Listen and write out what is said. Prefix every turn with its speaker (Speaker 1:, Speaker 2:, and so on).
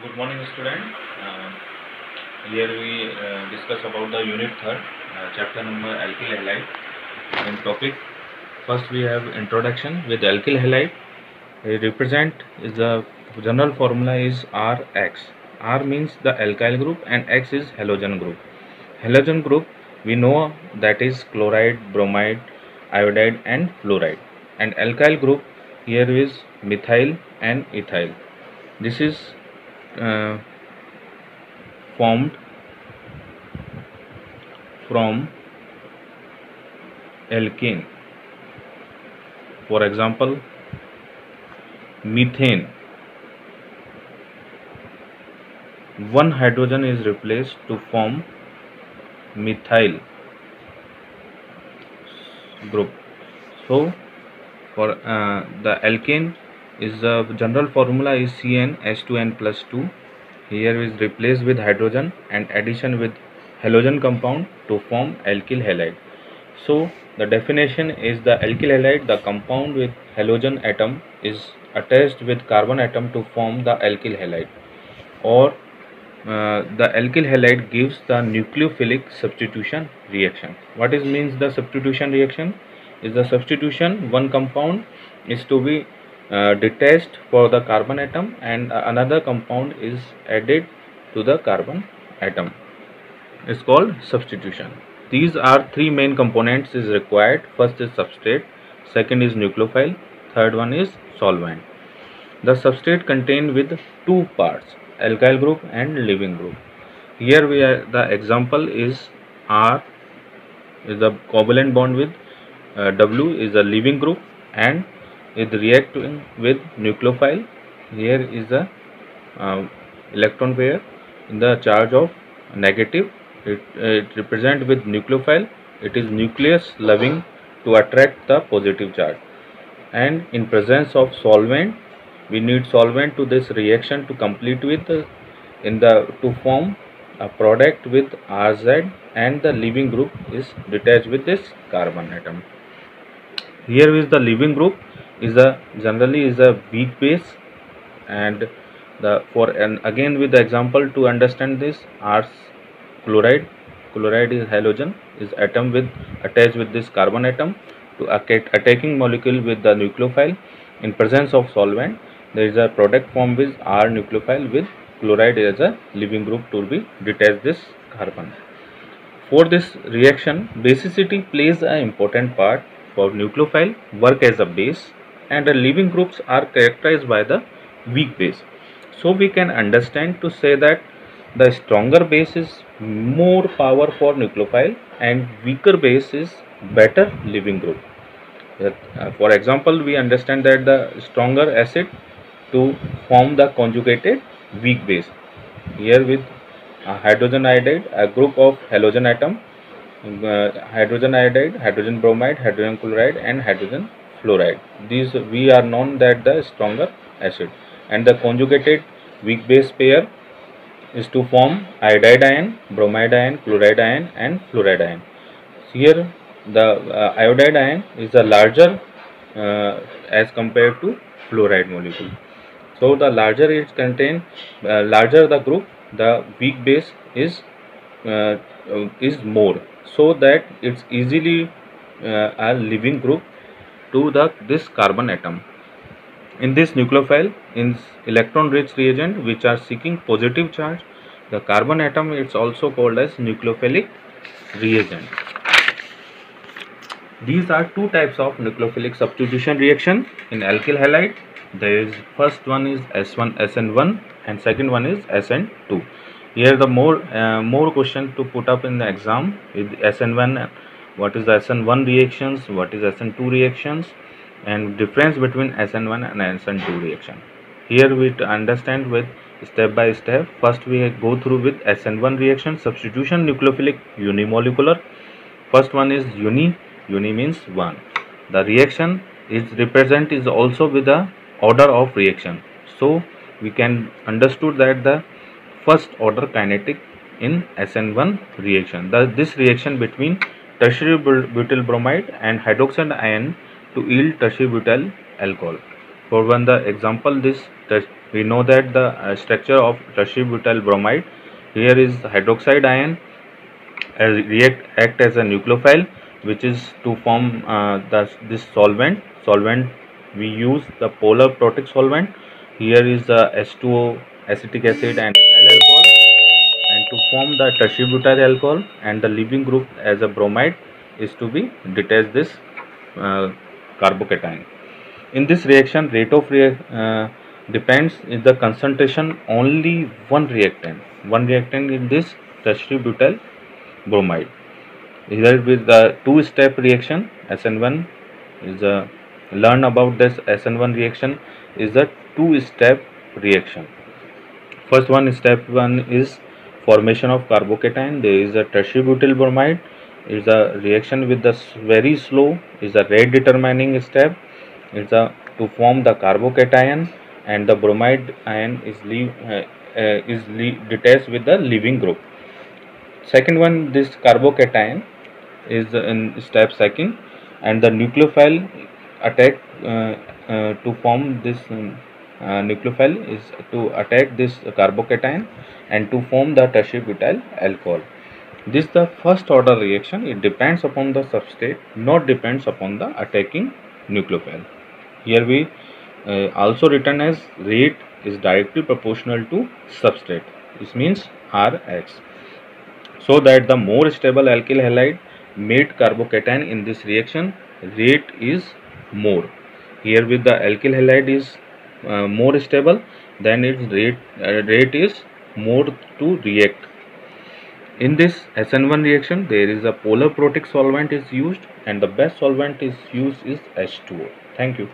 Speaker 1: Good morning, student. Uh, Here we discuss about the unit third, chapter number alkyl halide. In topic, first we have introduction with alkyl halide. Represent is the general formula is Rx. R means the alkyl group and X is halogen group. Halogen group we know that is chloride, bromide, iodide and fluoride. And alkyl group here is methyl and ethyl. This is uh, formed from alkane. For example, methane. One hydrogen is replaced to form methyl group. So, for the alkane is the general formula is CnH2n plus 2. Here is replaced with hydrogen and addition with halogen compound to form alkyl halide. So the definition is the alkyl halide, the compound with halogen atom is attached with carbon atom to form the alkyl halide, or the alkyl halide gives the nucleophilic substitution reaction. What is means the substitution reaction? Is the substitution one compound is to be detached for the carbon atom and another compound is added to the carbon atom. It's called substitution. These are three main components is required. First is substrate, second is nucleophile, third one is solvent. The substrate contained with two parts, alkyl group and leaving group. Here we are, the example is R is the covalent bond with W is the leaving group and is reacting with nucleophile. Here is the electron pair in the charge of negative. It represent with nucleophile. It is nucleus loving to attract the positive charge. And in presence of solvent, we need solvent to this reaction to complete with to form a product with RZ, and the leaving group is detached with this carbon atom. Here is the leaving group is a generally is a weak base, and again with the example to understand this, R's chloride is halogen is atom with attached with this carbon atom to attacking molecule with the nucleophile. In presence of solvent, there is a product formed with R nucleophile with chloride as a leaving group to be detach this carbon. For this reaction, basicity plays an important part. For nucleophile work as a base, and the leaving groups are characterized by the weak base. So we can understand to say that the stronger base is more power for nucleophile and weaker base is better leaving group. For example, we understand that the stronger acid to form the conjugated weak base. Here with hydrogen iodide, a group of halogen atom, hydrogen iodide, hydrogen bromide, hydrogen chloride and hydrogen fluoride. These we are known that the stronger acid, and the conjugated weak base pair is to form iodide ion, bromide ion, chloride ion and fluoride ion. Here the iodide ion is the larger as compared to fluoride molecule. So the larger it contain, larger the group, the weak base is more, so that it's easily a leaving group to this carbon atom. In this nucleophile, in electron rich reagent which are seeking positive charge, the carbon atom is also called as nucleophilic reagent. These are two types of nucleophilic substitution reaction in alkyl halide. There is first one is SN1 and second one is SN2. Here the more question to put up in the exam with SN1. What is the SN1 reactions? What is SN2 reactions? And difference between SN1 and SN2 reaction. Here we understand with step by step. First we go through with SN1 reaction, substitution nucleophilic unimolecular. First one is uni means 1. The reaction is represent is also with the order of reaction. So we can understood that the first order kinetic in SN1 reaction. This reaction between tertiary butyl bromide and hydroxide ion to yield tertiary butyl alcohol. For one the example, this we know that the structure of tertiary butyl bromide. Here is hydroxide ion act as a nucleophile, which is to form this solvent. We use the polar protic solvent. Here is the H2O, acetic acid, and ethyl alcohol, and to form the tertiary butyl alcohol, and the leaving group as a bromide is to be detach this uh, carbocation. In this reaction, rate of depends in the concentration only one reactant in this tertiary butyl bromide. Here with the two-step reaction, SN1 is a learn about this. SN1 reaction is a two-step reaction. First one, step one is formation of carbocation. There is a tertiary butyl bromide. Is a reaction with the very slow. Is a rate determining step. Is a to form the carbocation, and the bromide ion is detached with the leaving group. Second one, this carbocation is in step second, and the nucleophile attack to form this nucleophile is to attack this carbocation and to form the tertiary butyl alcohol. This is the first order reaction. It depends upon the substrate, not depends upon the attacking nucleophile. Here we also written as rate is directly proportional to substrate. This means Rx. So that the more stable alkyl halide made carbocation in this reaction, rate is more. Here with the alkyl halide is more stable, then its rate is more to react. In this SN1 reaction, there is a polar protic solvent is used, and the best solvent is used is H2O. Thank you.